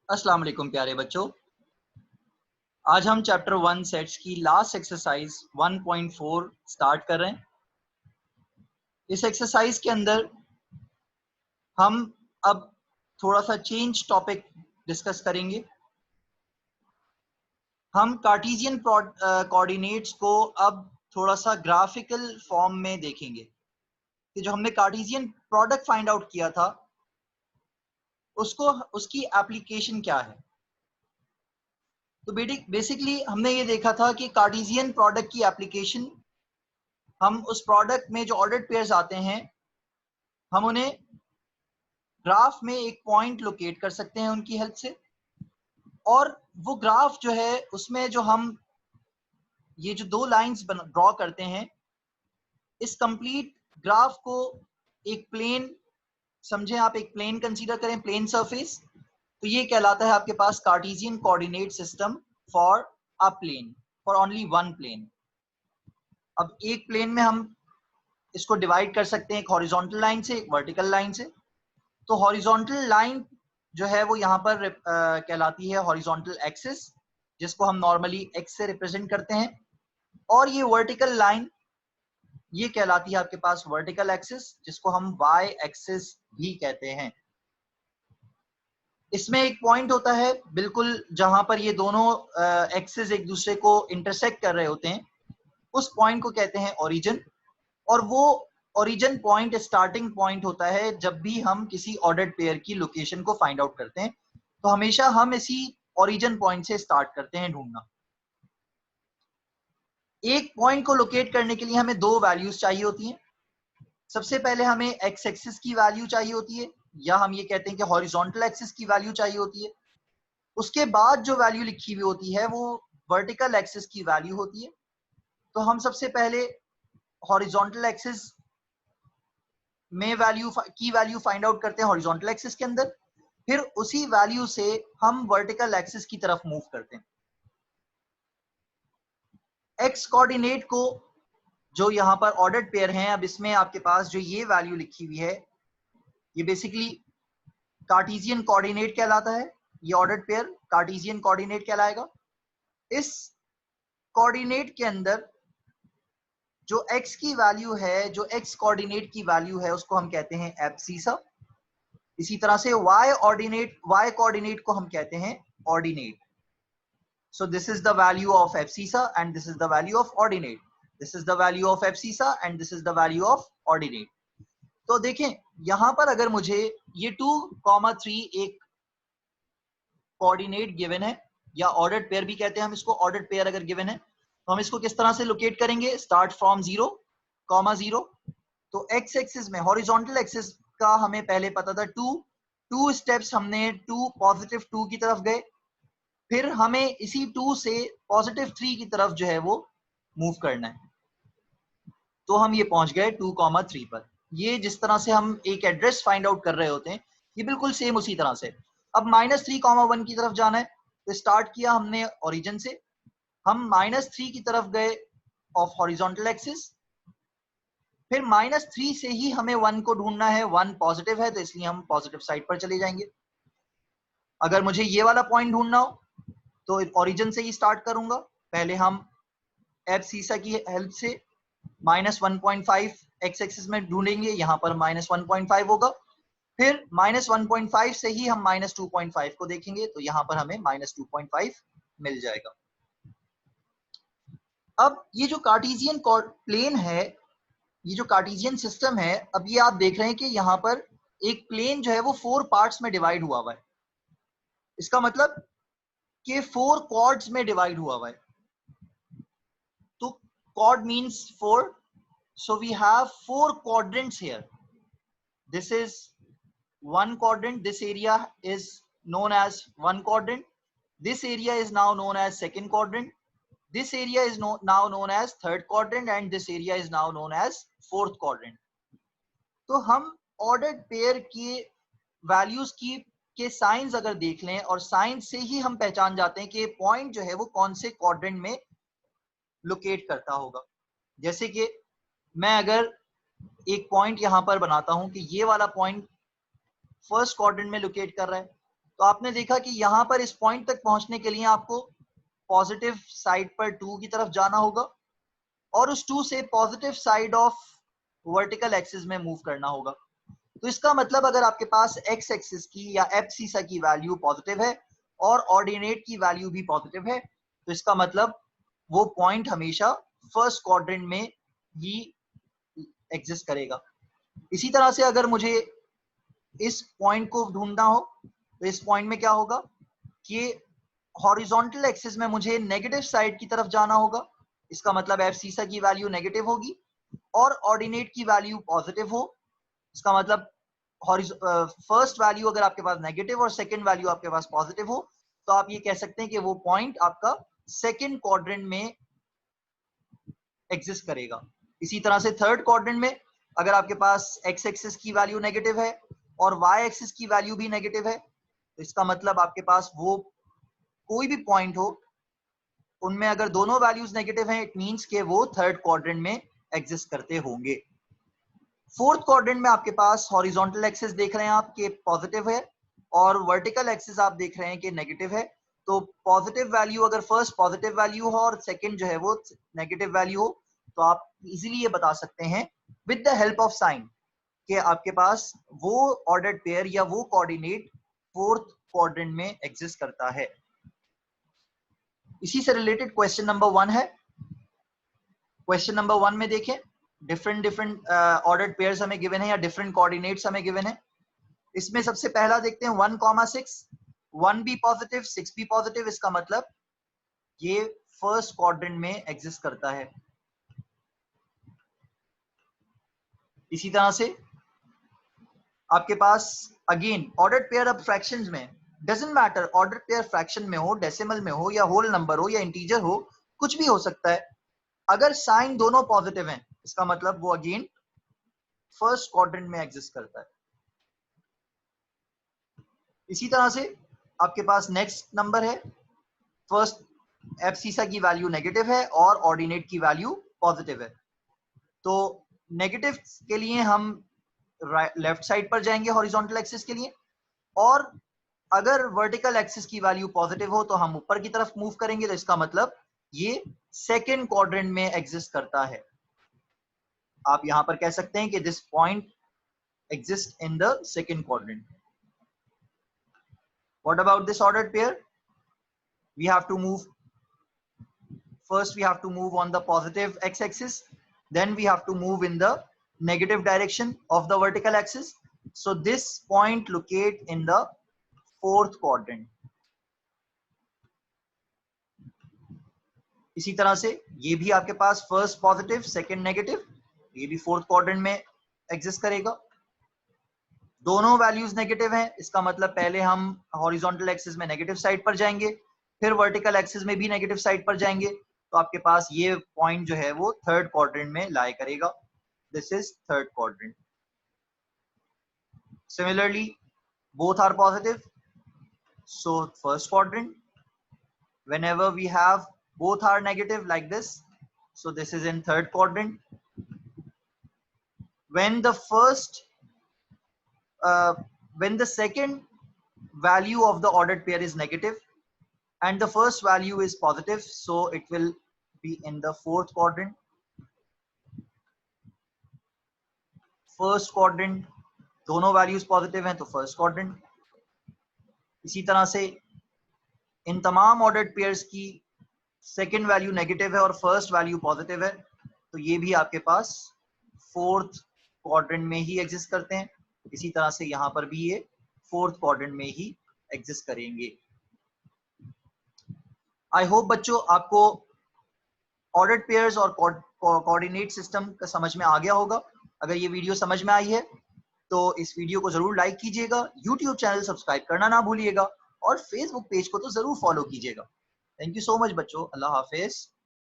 अस्सलाम वालेकुम प्यारे बच्चों। आज हम चैप्टर 1 सेट्स की लास्ट एक्सरसाइज 1.4 स्टार्ट कर रहे हैं। इस एक्सरसाइज के अंदर हम अब थोड़ा सा चेंज टॉपिक डिस्कस करेंगे। हम कार्टेशियन कोऑर्डिनेट्स को अब थोड़ा सा ग्राफिकल फॉर्म में देखेंगे कि जो हमने कार्टेशियन प्रोडक्ट फाइंड आउट किया था उसकी एप्लीकेशन क्या है। तो बेसिकली हमने ये देखा था कि कार्टेशियन प्रोडक्ट की एप्लीकेशन, हम उस प्रोडक्ट में जो ऑर्डर्ड पेयर्स आते हैं हम उन्हें ग्राफ में एक पॉइंट लोकेट कर सकते हैं उनकी हेल्प से, और वो ग्राफ जो है उसमें जो हम ये जो दो लाइंस ड्रॉ करते हैं, इस कंप्लीट ग्राफ को एक प्लेन समझें, आप एक प्लेन कंसीडर करें, प्लेन सरफेस। तो ये कहलाता है आपके पास Cartesian coordinate system for a plane, for only one plane. अब एक प्लेन में हम इसको डिवाइड कर सकते हैं एक हॉरिजॉन्टल लाइन से, एक वर्टिकल लाइन से। तो हॉरिजॉन्टल लाइन जो है वो यहाँ पर कहलाती है हॉरिजॉन्टल एक्सिस, जिसको हम नॉर्मली एक्स से रिप्रेजेंट करते हैं, और ये वर्टिकल लाइन ये कहलाती है आपके पास वर्टिकल एक्सिस, जिसको हम वाई एक्सिस भी कहते हैं। इसमें एक पॉइंट होता है बिल्कुल जहां पर ये दोनों एक्सिस एक दूसरे को इंटरसेक्ट कर रहे होते हैं, उस पॉइंट को कहते हैं ओरिजिन। और वो ओरिजिन पॉइंट स्टार्टिंग पॉइंट होता है जब भी हम किसी ऑर्डर्ड पेयर की लोकेशन को फाइंड आउट करते हैं। तो हमेशा हम इसी ओरिजिन पॉइंट से स्टार्ट करते हैं ढूंढना। एक पॉइंट को लोकेट करने के लिए हमें दो वैल्यूज चाहिए होती हैं। सबसे पहले हमें एक्स एक्सिस की वैल्यू चाहिए होती है, या हम ये कहते हैं कि हॉरिजॉन्टल एक्सिस की वैल्यू चाहिए होती है। उसके बाद जो वैल्यू लिखी हुई होती है वो वर्टिकल एक्सिस की वैल्यू होती है। तो हम सबसे पहले हॉरिजॉन्टल एक्सिस में वैल्यू फाइंड आउट करते हैं हॉरिजॉन्टल एक्सिस के अंदर, फिर उसी वैल्यू से हम वर्टिकल एक्सिस की तरफ मूव करते हैं। एक्स कोऑर्डिनेट को जो यहाँ पर ऑर्डर्ड पेयर हैं, अब इसमें आपके पास जो ये वैल्यू लिखी हुई है ये बेसिकली कार्टेशियन कोऑर्डिनेट कहलाता है। ये ऑर्डर्ड पेयर कार्टेशियन कोऑर्डिनेट कहलाएगा। इस कोऑर्डिनेट के अंदर जो x की वैल्यू है, जो x कोऑर्डिनेट की वैल्यू है, उसको हम कहते हैं एब्सिसा। इसी तरह से y कोऑर्डिनेट को हम कहते हैं ordinate. So this is the value of abscissa and this is the value of ordinate. This is the value of abscissa and this is the value of ordinate. तो देखें यहां पर अगर मुझे ये 2,3 एक कोऑर्डिनेट गिवन है, या ऑर्डर्ड पेयर भी कहते हैं हम इसको, ऑर्डर्ड पेयर अगर गिवन है तो हम इसको किस तरह से लोकेट करेंगे, स्टार्ट फ्रॉम 0,0। तो एक्स एक्सिस में हॉरिजॉन्टल एक्सिस का हमें पहले पता था 2 स्टेप्स, हमने 2 पॉजिटिव 2 की तरफ गए, फिर हमें इसी 2 से पॉजिटिव 3 की तरफ जो है वो मूव करना है। तो हम ये पहुंच गए 2,3 पर। ये जिस तरह से हम एक एड्रेस फाइंड आउट कर रहे होते हैं ये बिल्कुल सेम उसी तरह से। अब -3,1 की तरफ जाना है, तो स्टार्ट किया हमने ओरिजिन से, हम -3 की तरफ गए ऑफ हॉरिजॉन्टल एक्सिस, फिर -3 से ही हमें 1 को ढूंढना है। 1 पॉजिटिव है तो इसलिए हम पॉजिटिव साइड पर चले जाएंगे। अगर मुझे ये वाला पॉइंट ढूंढना हो तो ओरिजिन से ही स्टार्ट करूंगा। पहले हम एब्सिसा की हेल्प से -1.5 एक्स एक्सिस में ढूंढेंगे, यहाँ पर -1.5 होगा। फिर -1.5 से ही हम -2.5 को देखेंगे, तो यहाँ पर हमें -2.5 मिल जाएगा। अब ये जो कार्टेशियन प्लेन है, ये जो कार्टेशियन सिस्टम है, अब ये आप देख रहे हैं कि यहाँ पर एक प्लेन जो है वो 4 पार्ट्स में डिवाइड हुआ हुआ है। इसका मतलब कि 4 क्वाड्स में डिवाइड हुआ हुआ है। तो quad means 4, so we have 4 quadrants here. This is one quadrant, this area is known as one quadrant, this area is now known as second quadrant, this area is now known as third quadrant, and this area is now known as fourth quadrant. तो हम ordered pair की values की के science अगर देख लें, और science से ही हम पहचान जाते हैं कि पॉइंट जो है वो कौन से क्वाड्रेंट में लोकेट करता होगा। जैसे कि मैं अगर एक पॉइंट यहां पर बनाता हूं कि ये वाला पॉइंट फर्स्ट क्वाड्रेंट में लोकेट कर रहा है, तो आपने देखा कि यहाँ पर इस पॉइंट तक पहुंचने के लिए आपको पॉजिटिव साइड पर 2 की तरफ जाना होगा और उस 2 से positive side of vertical axis में मूव करना होगा। तो इसका मतलब अगर आपके पास एक्स एक्सिस की या एब्सिसा की वैल्यू पॉजिटिव है और ऑर्डिनेट की वैल्यू भी पॉजिटिव है, तो इसका मतलब वो पॉइंट हमेशा फर्स्ट क्वाड्रेंट में ही एग्जिस्ट करेगा। इसी तरह से अगर मुझे इस पॉइंट को ढूंढना हो तो इस पॉइंट में क्या होगा कि हॉरिजॉन्टल एक्सिस में मुझे नेगेटिव साइड की तरफ जाना होगा। इसका मतलब एब्सिसा की वैल्यू नेगेटिव होगी और ऑर्डिनेट की वैल्यू पॉजिटिव हो। इसका मतलब फर्स्ट वैल्यू अगर आपके पास नेगेटिव और सेकंड वैल्यू आपके पास पॉजिटिव हो तो आप ये कह सकते हैं कि वो पॉइंट आपका सेकंड क्वाड्रेंट में एग्जिस्ट करेगा। इसी तरह से थर्ड क्वाड्रेंट में अगर आपके पास एक्स एक्सिस की वैल्यू नेगेटिव है और वाई एक्सिस की वैल्यू भी नेगेटिव है, तो इसका मतलब आपके पास वो कोई भी पॉइंट हो उनमें अगर दोनों वैल्यूज नेगेटिव हैं, इट मींस के वो थर्ड क्वाड्रेंट में एग्जिस्ट करते होंगे। फोर्थ क्वाड्रेंट में आपके पास हॉरिजॉन्टल एक्सिस देख रहे हैं आप कि पॉजिटिव है और वर्टिकल एक्सिस आप देख रहे हैं कि नेगेटिव है। तो पॉजिटिव वैल्यू अगर फर्स्ट पॉजिटिव वैल्यू हो और सेकंड जो है वो नेगेटिव वैल्यू हो तो आप इजीली ये बता सकते हैं with the help of sine कि आपके पास वो ऑर्डर्ड पेयर या वो कोऑर्डिनेट फोर्थ क्वाड्रेंट में एग्जिस्ट करता है। इसी से रिलेटेड क्वेश्चन नंबर 1 है। क्वेश्चन नंबर 1 में देखें डिफरेंट ऑर्डर्ड पेयर्स हमें गिवन है या डिफरेंट कोऑर्डिनेट्स हमें गिवन है। इसमें सबसे पहला देखते हैं 1,6, 1 भी पॉजिटिव 6 भी पॉजिटिव। इसका मतलब ये फर्स्ट क्वाड्रेंट में एग्जिस्ट करता है। इसी तरह से आपके पास अगेन ऑर्डर्ड पेयर अब फ्रैक्शंस में doesn't matter, ordered pair fraction में हो, डेसिमल में हो या होल नंबर हो या इंटीजर हो, कुछ भी हो सकता है। अगर साइन दोनों पॉजिटिव हैं इसका मतलब वो अगेन फर्स्ट क्वाड्रेंट में एग्जिस्ट करता है। इसी तरह से आपके पास नेक्स्ट नंबर है, फर्स्ट एब्सिसा की वैल्यू नेगेटिव है और ऑर्डिनेट की वैल्यू पॉजिटिव है। तो नेगेटिव के लिए हम लेफ्ट साइड पर जाएंगे हॉरिजॉन्टल एक्सिस के लिए, और अगर वर्टिकल एक्सिस की वैल्यू पॉजिटिव हो तो हम ऊपर की तरफ मूव करेंगे। तो इसका मतलब ये सेकेंड क्वाड्रेंट में एग्जिस्ट करता है। आप यहां पर कह सकते हैं कि this point exist in the second quadrant. What about this ordered pair? We have to move, first we have to move on the positive x-axis, then we have to move in the negative direction of the vertical axis. So this point locate in the fourth quadrant. इसी तरह से ये भी आपके पास first positive second negative, ये भी fourth quadrant में exist करेगा। दोनों वैल्यूज नेगेटिव हैं, इसका मतलब पहले हम हॉरिजॉन्टल एक्सिस में नेगेटिव साइड पर जाएंगे, फिर वर्टिकल एक्सिस में भी नेगेटिव साइड पर जाएंगे। तो आपके पास ये पॉइंट जो है वो थर्ड क्वाड्रेंट में लाई करेगा। This is third quadrant. Similarly both are positive, so first quadrant. whenever we have both are negative like this, so this is in third quadrant. When the first when the second value of the ordered pair is negative and the first value is positive, so it will be in the fourth quadrant. First quadrant दोनों values positive हैं तो first quadrant. इसी तरह से इन तमाम ordered pairs की second value negative है और first value positive है, तो ये भी आपके पास fourth quadrant में ही exist करते हैं। इसी तरह से यहाँ पर भी ये fourth quadrant में ही exist करेंगे। I hope बच्चों आपको ऑर्डर्ड पेयर्स और कोऑर्डिनेट सिस्टम का समझ में आ गया होगा। अगर ये वीडियो समझ में आई है तो इस वीडियो को जरूर लाइक कीजिएगा, यूट्यूब चैनल सब्सक्राइब करना ना भूलिएगा और फेसबुक पेज को तो जरूर फॉलो कीजिएगा। थैंक यू सो मच बच्चों, अल्लाह हाफिज।